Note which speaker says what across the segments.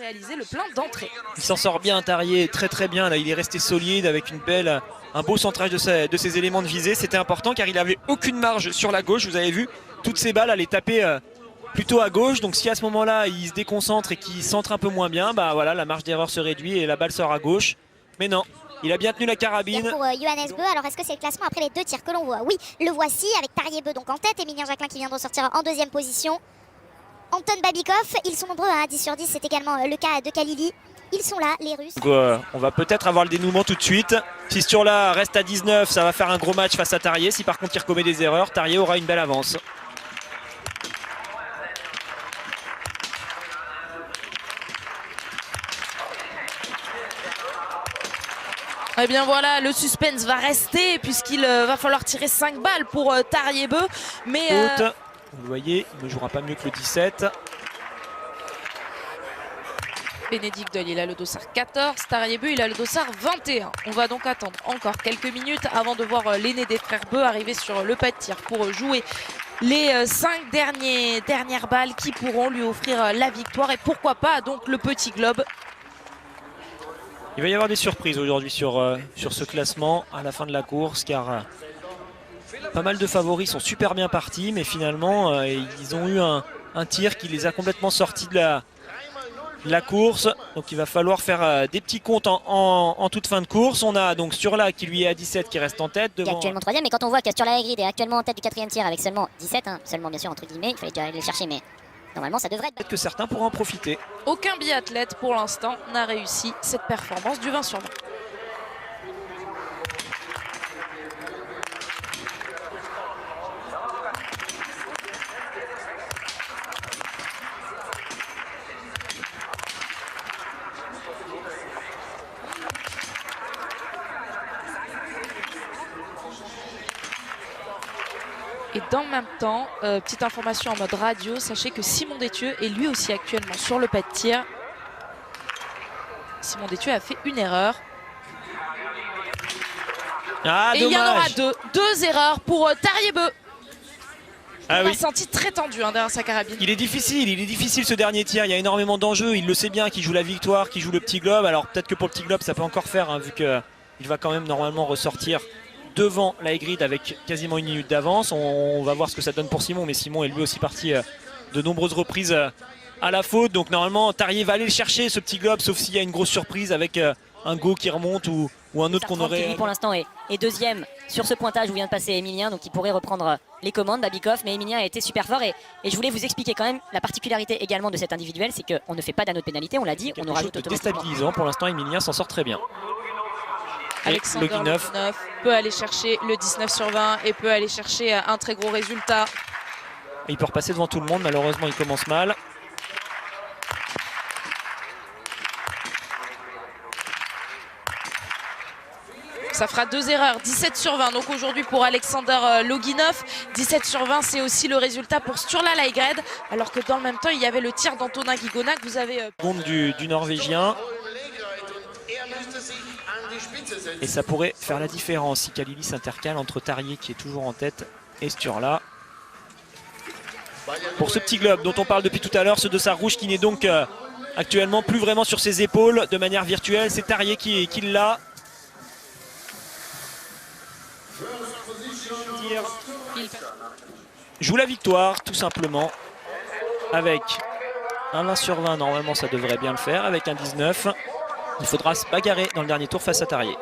Speaker 1: réaliser le plein d'entrée.
Speaker 2: Il s'en sort bien, Tarier, très bien. Là, il est resté solide avec un beau centrage de ses éléments de visée. C'était important car il n'avait aucune marge sur la gauche. Vous avez vu, toutes ces balles allaient taper plutôt à gauche. Donc si à ce moment-là, il se déconcentre et qu'il centre un peu moins bien, bah voilà, la marge d'erreur se réduit et la balle sort à gauche. Mais non, il a bien tenu la carabine.
Speaker 3: Pour Johannes Beu, alors est-ce que c'est le classement après les 2 tirs que l'on voit? Oui, le voici avec Tarier Beu donc en tête, Emilien Jacquelin qui vient de ressortir en 2e position. Anton Babikov, ils sont nombreux à 10 sur 10, c'est également le cas de Khalili. Ils sont là, les Russes.
Speaker 2: Donc, on va peut-être avoir le dénouement tout de suite. Si ce tour-là reste à 19, ça va faire un gros match face à Tarier. Si par contre il commet des erreurs, Tarier aura une belle avance.
Speaker 1: Eh bien voilà, le suspense va rester puisqu'il va falloir tirer 5 balles pour Tarier Beu. Mais
Speaker 2: vous le voyez, il ne jouera pas mieux que le 17.
Speaker 1: Bénédicte Deuil, il a le dossard 14, Tarier Beu, il a le dossard 21. On va donc attendre encore quelques minutes avant de voir l'aîné des frères Beu arriver sur le pas de tir pour jouer les 5 dernières balles qui pourront lui offrir la victoire et pourquoi pas donc le petit globe.
Speaker 2: Il va y avoir des surprises aujourd'hui sur ce classement à la fin de la course car pas mal de favoris sont super bien partis mais finalement ils ont eu un tir qui les a complètement sortis de la course. Donc il va falloir faire des petits comptes en toute fin de course. On a donc Sturla qui lui est à 17 qui reste en tête.
Speaker 3: Qui est actuellement 3e, mais quand on voit que Sturla Egrid est actuellement en tête du 4e tir avec seulement 17, seulement bien sûr entre guillemets, il fallait déjà aller le chercher mais normalement ça devrait être...
Speaker 2: Peut-être que certains pourront en profiter.
Speaker 1: Aucun biathlète pour l'instant n'a réussi cette performance du 20 sur 20. Et dans le même temps, petite information en mode radio, sachez que Simon Détieux est lui aussi actuellement sur le pas de tir. Simon Détieux a fait une erreur.
Speaker 2: Ah,
Speaker 1: et
Speaker 2: dommage.
Speaker 1: il y en aura deux erreurs pour Tarier Beu.
Speaker 2: Ah,
Speaker 1: On
Speaker 2: oui.
Speaker 1: l'a senti très tendu derrière sa carabine.
Speaker 2: Il est difficile ce dernier tir, il y a énormément d'enjeux, il le sait bien qu'il joue la victoire, qu'il joue le petit globe. Alors peut-être que pour le petit globe ça peut encore faire vu qu'il va quand même normalement ressortir devant la Egrid avec quasiment une minute d'avance. On va voir ce que ça donne pour Simon, mais Simon est lui aussi parti de nombreuses reprises à la faute. Donc normalement Tarier va aller le chercher ce petit globe, sauf s'il y a une grosse surprise avec un go qui remonte ou un autre qu'on aurait...
Speaker 4: Qui pour l'instant est 2e sur ce pointage où vient de passer Emilien, donc il pourrait reprendre les commandes, Babikov, mais Emilien a été super fort et je voulais vous expliquer quand même la particularité également de cet individuel, c'est qu'on ne fait pas d'anneau de pénalité, on l'a dit, on nous rajoute automatiquement.
Speaker 2: Déstabilisant, pour l'instant Emilien s'en sort très bien.
Speaker 1: Alexander Loginov peut aller chercher le 19 sur 20 et peut aller chercher un très gros résultat.
Speaker 2: Et il peut repasser devant tout le monde, malheureusement il commence mal.
Speaker 1: Ça fera 2 erreurs, 17 sur 20 donc aujourd'hui pour Alexander Loginov. 17 sur 20 c'est aussi le résultat pour Sturla Egrid, alors que dans le même temps il y avait le tir d'Antonin Guigona que vous avez...
Speaker 2: Du Norvégien. Et ça pourrait faire la différence si Khalili s'intercale entre Tarier qui est toujours en tête et Sturla. Pour ce petit globe dont on parle depuis tout à l'heure, ce dossard rouge qui n'est donc actuellement plus vraiment sur ses épaules de manière virtuelle, c'est Tarier qui l'a. Il joue la victoire tout simplement avec un 20 sur 20, normalement ça devrait bien le faire, avec un 19. Il faudra se bagarrer dans le dernier tour face à Tarier.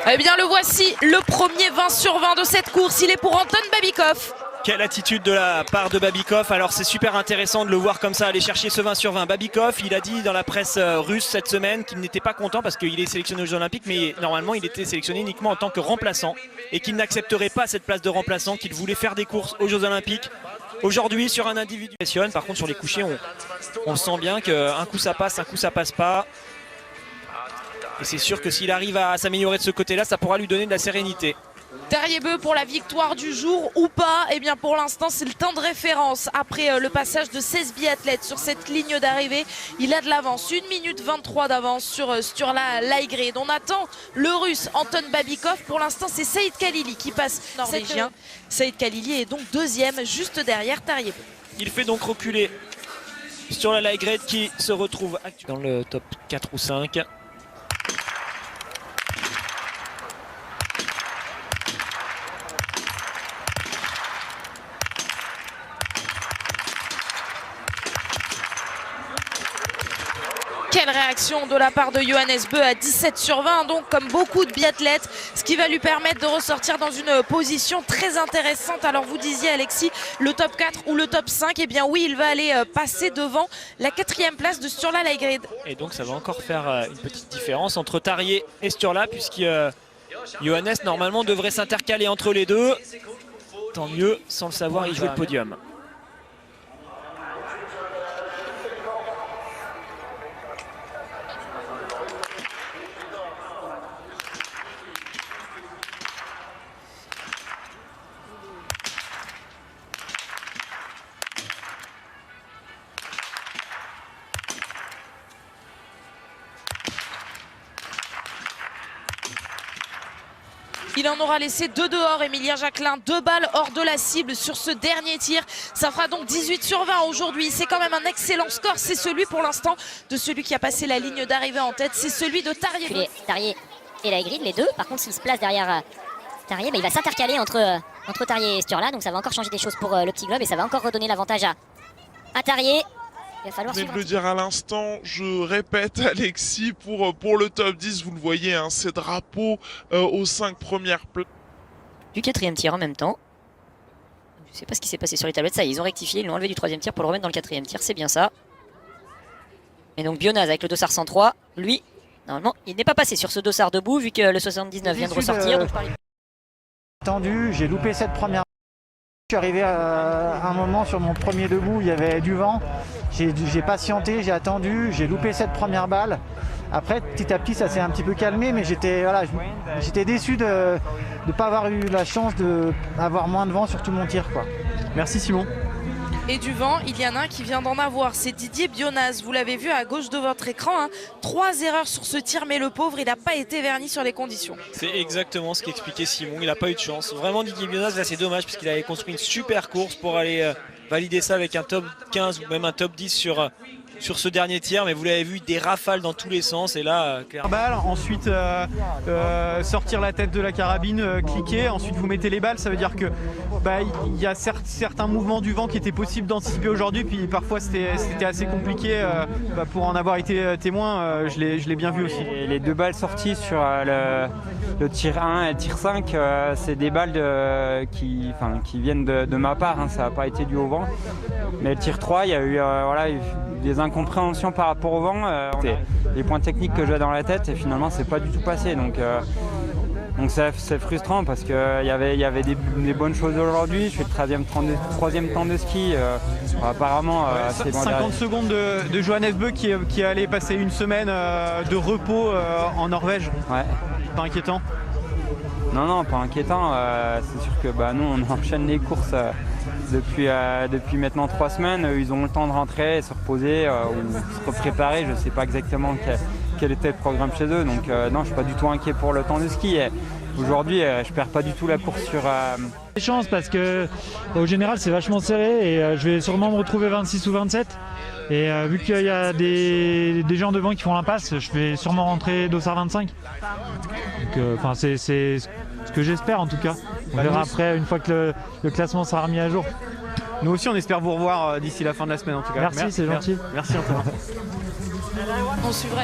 Speaker 1: Eh bien le voici, le premier 20 sur 20 de cette course, il est pour Anton Babikov.
Speaker 2: Quelle attitude de la part de Babikov. Alors c'est super intéressant de le voir comme ça aller chercher ce 20 sur 20. Babikov, il a dit dans la presse russe cette semaine qu'il n'était pas content parce qu'il est sélectionné aux Jeux Olympiques, mais normalement il était sélectionné uniquement en tant que remplaçant et qu'il n'accepterait pas cette place de remplaçant, qu'il voulait faire des courses aux Jeux Olympiques. Aujourd'hui sur un individu. Par contre sur les couchers on sent bien qu'un coup ça passe, un coup ça passe pas. Et c'est sûr que s'il arrive à s'améliorer de ce côté-là, ça pourra lui donner de la sérénité.
Speaker 1: Tariebeu pour la victoire du jour ou pas, eh bien pour l'instant c'est le temps de référence. Après le passage de 16 biathlètes sur cette ligne d'arrivée, il a de l'avance, 1 minute 23 d'avance sur Sturla Lægreid. On attend le russe Anton Babikov. Pour l'instant c'est Saïd Khalili qui passe norvégien. Saïd Khalili est donc deuxième juste derrière Tariebeu.
Speaker 2: Il fait donc reculer Sturla Lægreid qui se retrouve dans le top 4 ou 5.
Speaker 1: Quelle réaction de la part de Johannes Bö à 17 sur 20, donc comme beaucoup de biathlètes, ce qui va lui permettre de ressortir dans une position très intéressante. Alors vous disiez Alexis, le top 4 ou le top 5, eh bien oui, il va aller passer devant la 4e place de Sturla Lægreid.
Speaker 2: Et donc ça va encore faire une petite différence entre Tarjei et Sturla, puisque Johannes normalement devrait s'intercaler entre les deux. Tant mieux, sans le savoir, il joue le podium.
Speaker 1: Il en aura laissé 2 dehors, Émilien Jacquelin, 2 balles hors de la cible sur ce dernier tir. Ça fera donc 18 sur 20 aujourd'hui. C'est quand même un excellent score. C'est celui pour l'instant de celui qui a passé la ligne d'arrivée en tête. C'est celui de Tariebeu.
Speaker 4: Tarjei et Lægreid, les deux. Par contre, s'il se place derrière Tarjei, il va s'intercaler entre Tarjei et Sturla. Donc ça va encore changer des choses pour le petit globe et ça va encore redonner l'avantage à Tarjei. Il va falloir
Speaker 5: Je vais le dire à l'instant, je répète Alexis, pour le top 10, vous le voyez, hein, ces drapeaux aux 5 premières places.
Speaker 4: Du 4e tir en même temps. Je sais pas ce qui s'est passé sur les tablettes, ça ils ont rectifié, ils l'ont enlevé du 3e tir pour le remettre dans le 4e tir, c'est bien ça. Et donc Bionaz avec le dossard 103, lui, normalement, il n'est pas passé sur ce dossard debout vu que le 79 vient de ressortir. Donc
Speaker 6: Attendu, j'ai loupé cette première. Je suis arrivé à un moment sur mon premier debout, il y avait du vent. J'ai patienté, j'ai attendu, j'ai loupé cette première balle. Après, petit à petit, ça s'est un petit peu calmé, mais j'étais déçu de ne pas avoir eu la chance d'avoir moins de vent sur tout mon tir, quoi. Merci Simon.
Speaker 1: Et du vent, il y en a un qui vient d'en avoir, c'est Didier Bionaz. Vous l'avez vu à gauche de votre écran, hein. 3 erreurs sur ce tir, mais le pauvre, il n'a pas été verni sur les conditions.
Speaker 2: C'est exactement ce qu'expliquait Simon, il n'a pas eu de chance. Vraiment Didier Bionaz, là c'est dommage, parce qu'il avait construit une super course pour aller valider ça avec un top 15 ou même un top 10 sur ce dernier tir, mais vous l'avez vu, des rafales dans tous les sens, et là clairement...
Speaker 7: Ensuite sortir la tête de la carabine, cliquer, ensuite vous mettez les balles, ça veut dire que il y a certains mouvements du vent qui étaient possibles d'anticiper aujourd'hui, puis parfois c'était assez compliqué. Pour en avoir été témoin, je l'ai bien vu aussi.
Speaker 8: Et les 2 balles sorties sur le tir 1 et le tir 5, c'est des balles qui viennent de ma part, hein, ça n'a pas été dû au vent. Mais le tir 3, il y a eu des incompréhensions par rapport au vent, les points techniques que j'ai dans la tête, et finalement c'est pas du tout passé. Donc c'est frustrant parce qu'il y avait des bonnes choses aujourd'hui. Je fais le 3e temps de ski, apparemment c'est bon.
Speaker 7: 50 secondes de Johannes Bö qui allait passer une semaine de repos en Norvège.
Speaker 8: Ouais.
Speaker 7: Pas inquiétant?
Speaker 8: Non, pas inquiétant. C'est sûr que nous on enchaîne les courses depuis maintenant 3 semaines. Ils ont le temps de rentrer, se reposer ou se préparer. Je ne sais pas exactement quel était le programme chez eux. Donc non, je ne suis pas du tout inquiet pour le temps de ski. Aujourd'hui, je perds pas du tout la course sur...
Speaker 9: Des chances parce que au général c'est vachement serré et je vais sûrement me retrouver 26 ou 27. Et vu qu'il y a des gens devant qui font l'impasse, je vais sûrement rentrer dossard 25. Donc c'est ce que j'espère en tout cas. On verra après une fois que le classement sera remis à jour.
Speaker 7: Nous aussi on espère vous revoir d'ici la fin de la semaine en tout cas.
Speaker 9: Merci, c'est gentil.
Speaker 7: Merci Antoine.
Speaker 1: On suivra.